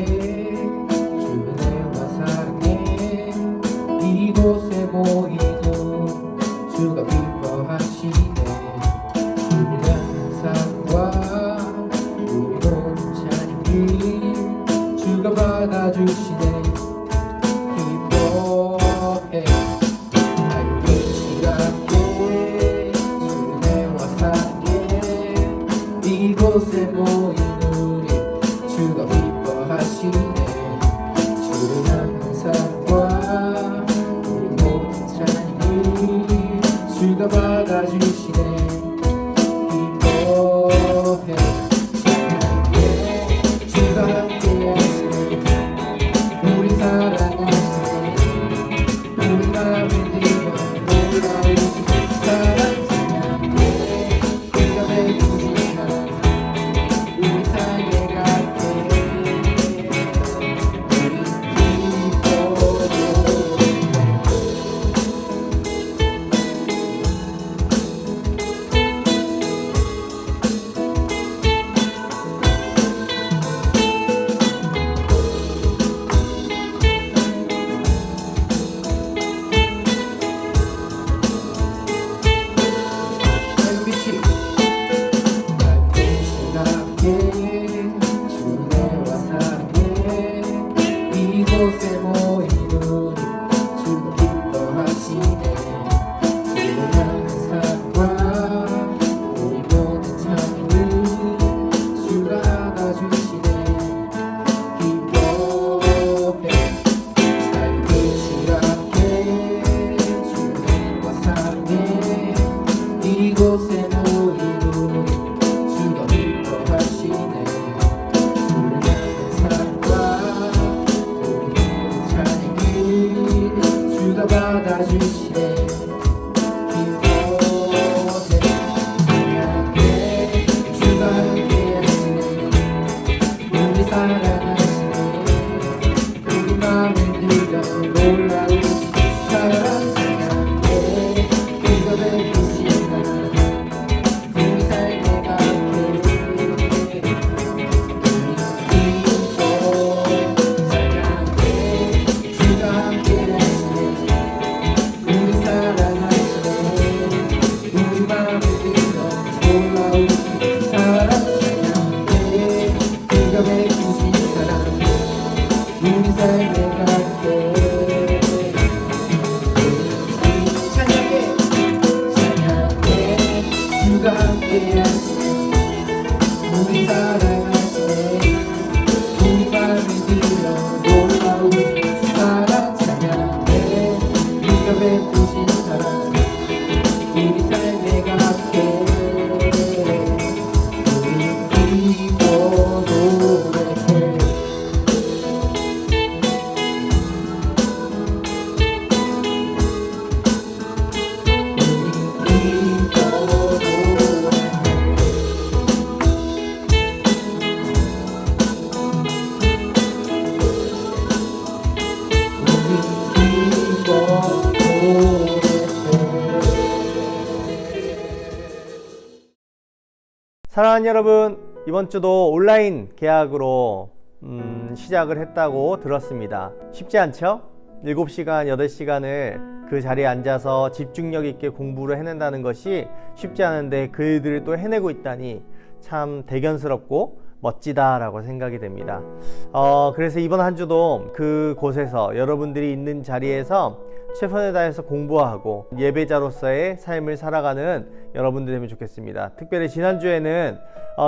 주은혜와 사랑에 이곳에 모이는 주가 기뻐하시네. 주를 향상과 우리 모든 찬양을 주가 받아주시네. 기뻐해 밝은 시각에 주은혜와 사랑에 이곳에 모이는 우리 주가 기뻐하시네. 주를 향한 사랑과 우리 모든 찬양을 주가 받아주시네. 기뻐해 찬양해 주가 함께하시네. 우리 사랑하시네. 우리 맘을 들여 놀라우신 사랑 찬양해 그가 베푸신 사랑 우리 삶에 gat게 우리 기뻐도 밝은 빛이 밝은 시각에 주은혜와 사랑에 이곳에 모인 우리 주가 기뻐하시네. 주를 향한 사랑과 우리 모든 찬양을 주가 받아주시네. 기뻐해 밝은 시각에 주은혜와 사랑에 이곳에 모인 우리 주가 기뻐하시네. 주를 향한 사랑과 우리 모든 찬양을 주가 받아주시네. 기뻐해 찬양해 주가 함께하시네. 우리 사랑하시네. 우리 맘을 들여 놀라우신 사랑 찬양해 그가 베푸신 사랑 우리 삶에 gat게 기뻐 찬양해 주가 함께하시네. 우리 사랑하시네. 우리 맘을 들여 놀라우신 사랑 찬양해 그가 베푸신 사랑 우리 삶에 gat게 찬양해 찬양해 주가 함께하시네. 우리 사랑하시네. 우리 맘을 들여 놀라우신 사랑 찬양해 그가 베푸신 사랑 우리 삶에 gat게 우리 기뻐 노래해. 사랑하는 여러분, 이번 주도 온라인 개학으로 시작을 했다고 들었습니다. 쉽지 않죠? 7시간, 8시간을 그 자리에 앉아서 집중력 있게 공부를 해낸다는 것이 쉽지 않은데 그들을 또 해내고 있다니 참 대견스럽고 멋지다라고 생각이 됩니다. 그래서 이번 한 주도 그곳에서 여러분들이 있는 자리에서 최선을 다해서 공부하고 예배자로서의 삶을 살아가는 여러분들 되면 좋겠습니다. 특별히 지난주에는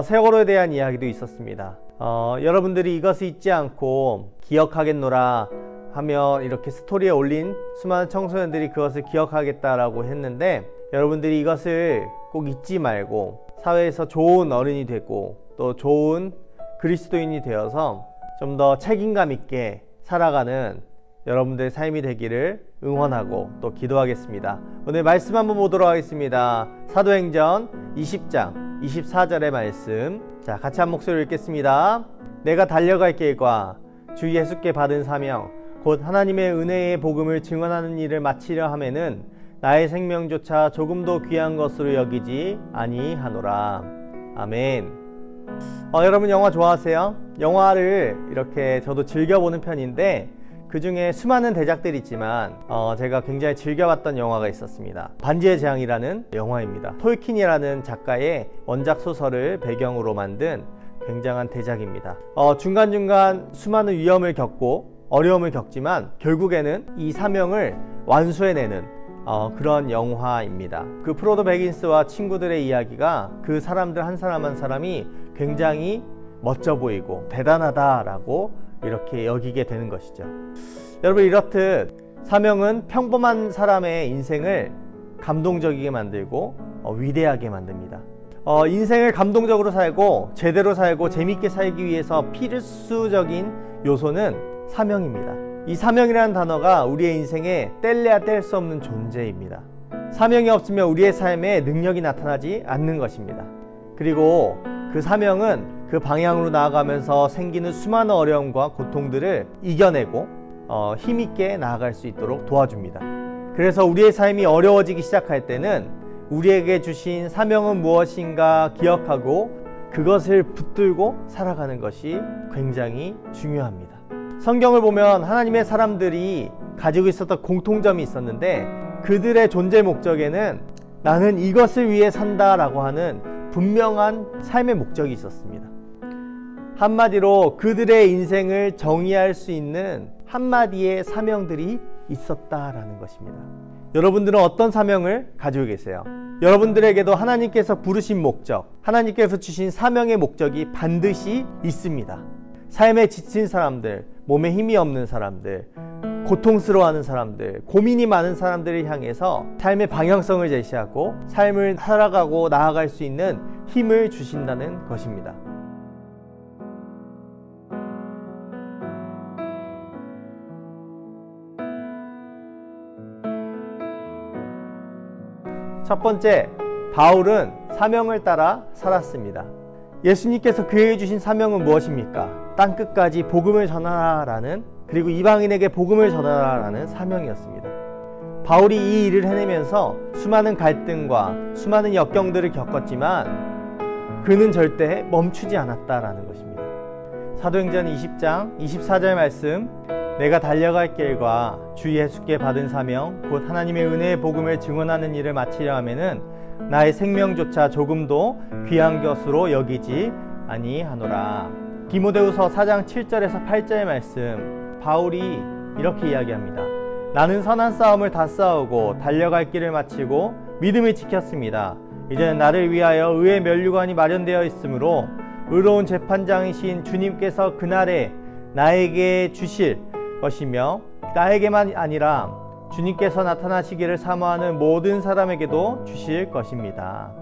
세월호에 대한 이야기도 있었습니다. 여러분들이 이것을 잊지 않고 기억하겠노라 하며 이렇게 스토리에 올린 수많은 청소년들이 그것을 기억하겠다라고 했는데, 여러분들이 이것을 꼭 잊지 말고 사회에서 좋은 어른이 되고 또 좋은 그리스도인이 되어서 좀 더 책임감 있게 살아가는 여러분들의 삶이 되기를 응원하고 또 기도하겠습니다. 오늘 말씀 한번 보도록 하겠습니다. 사도행전 20장 24절의 말씀, 자 같이 한 목소리로 읽겠습니다. 내가 달려갈 길과 주 예수께 받은 사명 곧 하나님의 은혜의 복음을 증언하는 일을 마치려 하면은 나의 생명조차 조금도 귀한 것으로 여기지 아니하노라. 아멘. 여러분 영화 좋아하세요? 영화를 이렇게 저도 즐겨보는 편인데 그 중에 수많은 대작들이 있지만 제가 굉장히 즐겨봤던 영화가 있었습니다. 반지의 제왕이라는 영화입니다. 톨킨이라는 작가의 원작 소설을 배경으로 만든 굉장한 대작입니다. 중간중간 수많은 위험을 겪고 어려움을 겪지만 결국에는 이 사명을 완수해내는 그런 영화입니다. 그 프로도 베긴스와 친구들의 이야기가 그 사람들 한 사람 한 사람이 굉장히 멋져 보이고 대단하다라고 이렇게 여기게 되는 것이죠. 여러분, 이렇듯 사명은 평범한 사람의 인생을 감동적이게 만들고 위대하게 만듭니다. 인생을 감동적으로 살고 제대로 살고 재밌게 살기 위해서 필수적인 요소는 사명입니다. 이 사명이라는 단어가 우리의 인생에 뗄래야 뗄 수 없는 존재입니다. 사명이 없으면 우리의 삶에 능력이 나타나지 않는 것입니다. 그리고 그 사명은 그 방향으로 나아가면서 생기는 수많은 어려움과 고통들을 이겨내고 힘있게 나아갈 수 있도록 도와줍니다. 그래서 우리의 삶이 어려워지기 시작할 때는 우리에게 주신 사명은 무엇인가 기억하고 그것을 붙들고 살아가는 것이 굉장히 중요합니다. 성경을 보면 하나님의 사람들이 가지고 있었던 공통점이 있었는데 그들의 존재 목적에는 나는 이것을 위해 산다라고 하는 분명한 삶의 목적이 있었습니다. 한마디로 그들의 인생을 정의할 수 있는 한마디의 사명들이 있었다라는 것입니다. 여러분들은 어떤 사명을 가지고 계세요? 여러분들에게도 하나님께서 부르신 목적, 하나님께서 주신 사명의 목적이 반드시 있습니다. 삶에 지친 사람들, 몸에 힘이 없는 사람들, 고통스러워하는 사람들, 고민이 많은 사람들을 향해서 삶의 방향성을 제시하고 삶을 살아가고 나아갈 수 있는 힘을 주신다는 것입니다. 첫 번째, 바울은 사명을 따라 살았습니다. 예수님께서 그에게 주신 사명은 무엇입니까? 땅끝까지 복음을 전하라라는, 그리고 이방인에게 복음을 전하라라는 사명이었습니다. 바울이 이 일을 해내면서 수많은 갈등과 수많은 역경들을 겪었지만 그는 절대 멈추지 않았다라는 것입니다. 사도행전 20장 24절 말씀, 내가 달려갈 길과 주 예수께 받은 사명 곧 하나님의 은혜의 복음을 증언하는 일을 마치려 하면은 나의 생명조차 조금도 귀한 것으로 여기지 아니하노라. 디모데후서 4장 7절에서 8절의 말씀, 바울이 이렇게 이야기합니다. 나는 선한 싸움을 다 싸우고 달려갈 길을 마치고 믿음을 지켰습니다. 이제는 나를 위하여 의의 면류관이 마련되어 있으므로 의로운 재판장이신 주님께서 그날에 나에게 주실 것이며 나에게만 아니라 주님께서 나타나시기를 사모하는 모든 사람에게도 주실 것입니다.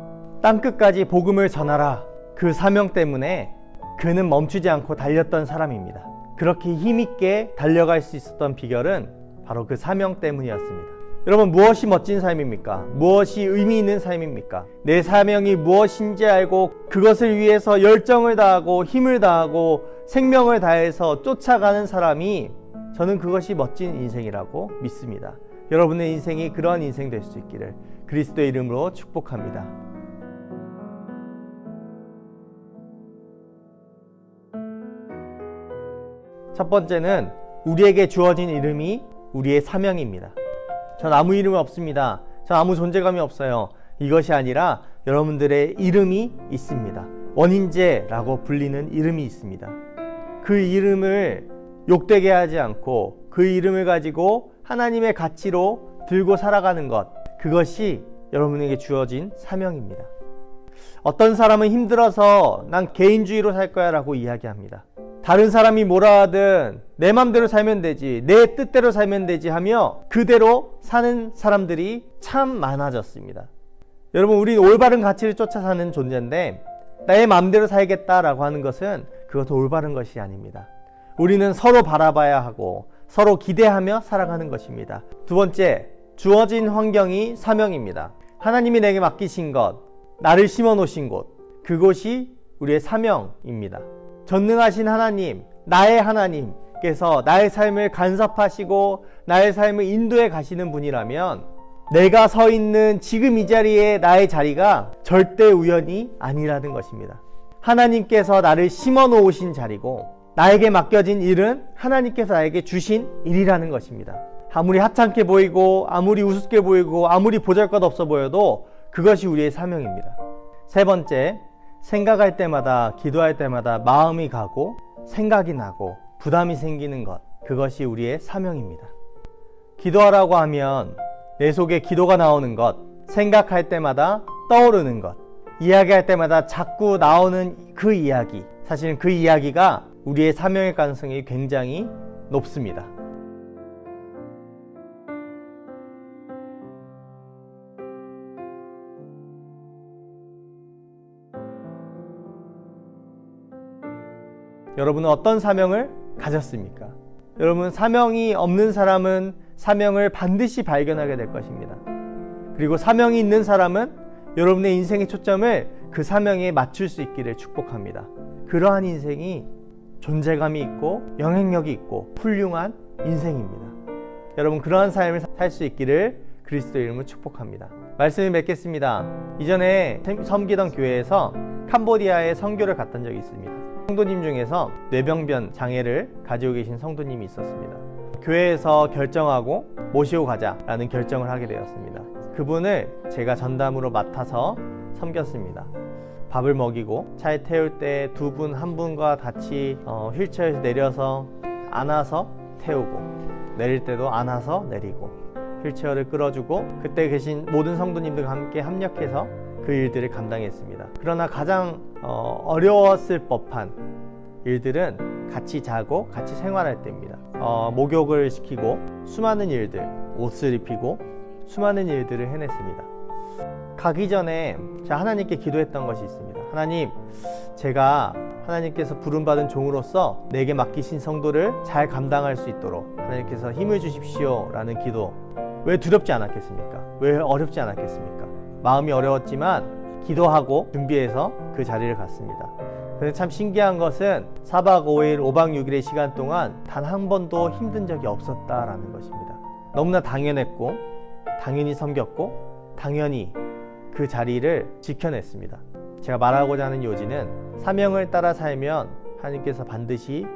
땅끝까지 복음을 전하라. 그 사명 때문에 그는 멈추지 않고 달렸던 사람입니다. 그렇게 힘있게 달려갈 수 있었던 비결은 바로 그 사명 때문이었습니다. 여러분, 무엇이 멋진 삶입니까? 무엇이 의미 있는 삶입니까? 내 사명이 무엇인지 알고 그것을 위해서 열정을 다하고 힘을 다하고 생명을 다해서 쫓아가는 사람이, 저는 그것이 멋진 인생이라고 믿습니다. 여러분의 인생이 그러한 인생 될 수 있기를 그리스도의 이름으로 축복합니다. 첫 번째는 우리에게 주어진 이름이 우리의 사명입니다. 전 아무 이름이 없습니다. 전 아무 존재감이 없어요. 이것이 아니라 여러분들의 이름이 있습니다. 원인제라고 불리는 이름이 있습니다. 그 이름을 욕되게 하지 않고 그 이름을 가지고 하나님의 가치로 들고 살아가는 것, 그것이 여러분에게 주어진 사명입니다. 어떤 사람은 힘들어서 난 개인주의로 살 거야 라고 이야기합니다. 다른 사람이 뭐라 하든 내 맘대로 살면 되지, 내 뜻대로 살면 되지 하며 그대로 사는 사람들이 참 많아졌습니다. 여러분, 우리 올바른 가치를 쫓아 사는 존재인데 나의 맘대로 살겠다라고 하는 것은 그것도 올바른 것이 아닙니다. 우리는 서로 바라봐야 하고 서로 기대하며 살아가는 것입니다. 두 번째, 주어진 환경이 사명입니다. 하나님이 내게 맡기신 것, 나를 심어 놓으신 곳, 그곳이 우리의 사명입니다. 전능하신 하나님, 나의 하나님께서 나의 삶을 간섭하시고 나의 삶을 인도해 가시는 분이라면 내가 서 있는 지금 이 자리에 나의 자리가 절대 우연이 아니라는 것입니다. 하나님께서 나를 심어 놓으신 자리고, 나에게 맡겨진 일은 하나님께서 나에게 주신 일이라는 것입니다. 아무리 하찮게 보이고 아무리 우습게 보이고 아무리 보잘것없어 보여도 그것이 우리의 사명입니다. 세 번째, 생각할 때마다 기도할 때마다 마음이 가고 생각이 나고 부담이 생기는 것, 그것이 우리의 사명입니다. 기도하라고 하면 내 속에 기도가 나오는 것, 생각할 때마다 떠오르는 것, 이야기할 때마다 자꾸 나오는 그 이야기, 사실은 그 이야기가 우리의 사명일 가능성이 굉장히 높습니다. 여러분은 어떤 사명을 가졌습니까? 여러분, 사명이 없는 사람은 사명을 반드시 발견하게 될 것입니다. 그리고 사명이 있는 사람은 여러분의 인생의 초점을 그 사명에 맞출 수 있기를 축복합니다. 그러한 인생이 존재감이 있고 영향력이 있고 훌륭한 인생입니다. 여러분, 그러한 삶을 살 수 있기를 그리스도의 이름으로 축복합니다. 말씀을 맺겠습니다. 이전에 섬기던 교회에서 캄보디아에 선교를 갔던 적이 있습니다. 성도님 중에서 뇌병변 장애를 가지고 계신 성도님이 있었습니다. 교회에서 결정하고 모시고 가자라는 결정을 하게 되었습니다. 그분을 제가 전담으로 맡아서 섬겼습니다. 밥을 먹이고 차에 태울 때 두 분, 한 분과 같이 휠체어에서 내려서 안아서 태우고, 내릴 때도 안아서 내리고, 휠체어를 끌어주고, 그때 계신 모든 성도님들과 함께 합력해서 그 일들을 감당했습니다. 그러나 가장 어려웠을 법한 일들은 같이 자고 같이 생활할 때입니다. 목욕을 시키고 수많은 일들, 옷을 입히고 수많은 일들을 해냈습니다. 가기 전에 제가 하나님께 기도했던 것이 있습니다. 하나님, 제가 하나님께서 부름받은 종으로서 내게 맡기신 성도를 잘 감당할 수 있도록 하나님께서 힘을 주십시오 라는 기도. 왜 두렵지 않았겠습니까? 왜 어렵지 않았겠습니까? 마음이 어려웠지만 기도하고 준비해서 그 자리를 갔습니다. 근데 참 신기한 것은 4박 5일, 5박 6일의 시간 동안 단 한 번도 힘든 적이 없었다라는 것입니다. 너무나 당연했고 당연히 섬겼고 당연히 그 자리를 지켜냈습니다. 제가 말하고자 하는 요지는 사명을 따라 살면 하나님께서 반드시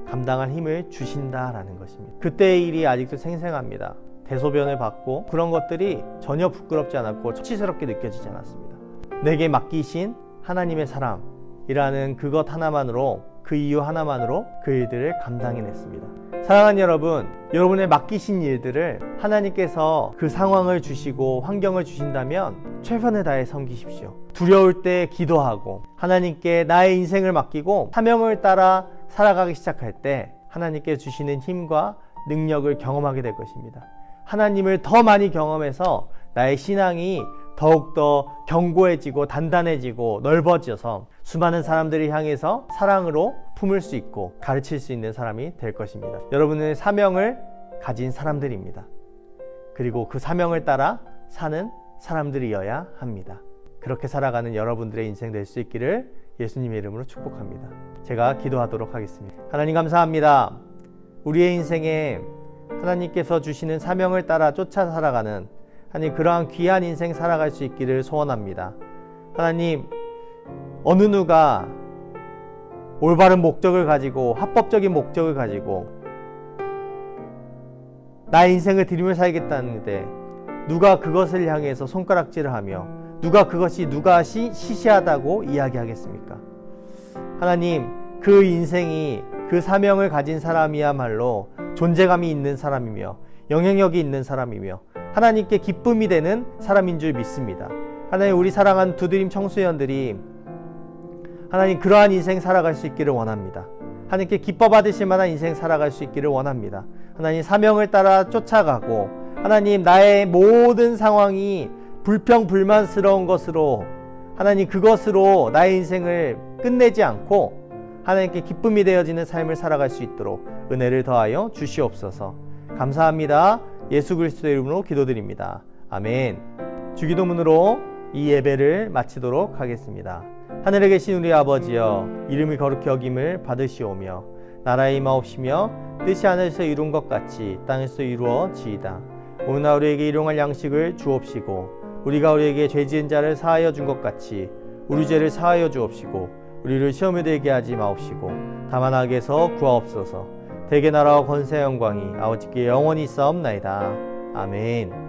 감당할 힘을 주신다라는 것입니다. 그때의 일이 아직도 생생합니다. 대소변을 받고 그런 것들이 전혀 부끄럽지 않았고 수치스럽게 느껴지지 않았습니다. 내게 맡기신 하나님의 사람이라는 그것 하나만으로, 그 이유 하나만으로 그 일들을 감당해냈습니다. 사랑하는 여러분, 여러분의 맡기신 일들을 하나님께서 그 상황을 주시고 환경을 주신다면 최선을 다해 섬기십시오. 두려울 때 기도하고 하나님께 나의 인생을 맡기고 사명을 따라 살아가기 시작할 때 하나님께 주시는 힘과 능력을 경험하게 될 것입니다. 하나님을 더 많이 경험해서 나의 신앙이 더욱더 견고해지고 단단해지고 넓어져서 수많은 사람들을 향해서 사랑으로 품을 수 있고 가르칠 수 있는 사람이 될 것입니다. 여러분은 사명을 가진 사람들입니다. 그리고 그 사명을 따라 사는 사람들이어야 합니다. 그렇게 살아가는 여러분들의 인생 될 수 있기를 예수님의 이름으로 축복합니다. 제가 기도하도록 하겠습니다. 하나님, 감사합니다. 우리의 인생에 하나님께서 주시는 사명을 따라 쫓아 살아가는 하나님, 그러한 귀한 인생 살아갈 수 있기를 소원합니다. 하나님, 어느 누가 올바른 목적을 가지고 합법적인 목적을 가지고 나의 인생을 들이며 살겠다는데 누가 그것을 향해서 손가락질을 하며 누가 그것이 시시하다고 이야기하겠습니까? 하나님, 그 인생이 그 사명을 가진 사람이야말로 존재감이 있는 사람이며 영향력이 있는 사람이며 하나님께 기쁨이 되는 사람인 줄 믿습니다. 하나님, 우리 사랑하는 두드림 청소년들이 하나님 그러한 인생 살아갈 수 있기를 원합니다. 하나님께 기뻐 받으실 만한 인생 살아갈 수 있기를 원합니다. 하나님, 사명을 따라 쫓아가고 하나님 나의 모든 상황이 불평불만스러운 것으로 하나님 그것으로 나의 인생을 끝내지 않고 하나님께 기쁨이 되어지는 삶을 살아갈 수 있도록 은혜를 더하여 주시옵소서. 감사합니다. 예수 그리스도의 이름으로 기도드립니다. 아멘. 주기도문으로 이 예배를 마치도록 하겠습니다. 하늘에 계신 우리 아버지여, 이름이 거룩히 여김을 받으시오며 나라의 임하옵시며 뜻이 하늘에서 이룬 것 같이 땅에서 이루어지이다. 오늘 우리에게 일용할 양식을 주옵시고 우리가 우리에게 죄 지은 자를 사하여 준 것 같이 우리 죄를 사하여 주옵시고 우리를 시험에 들게 하지 마옵시고 다만 악에서 구하옵소서. 대개 나라와 권세 영광이 아버지께 영원히 있사옵나이다. 아멘.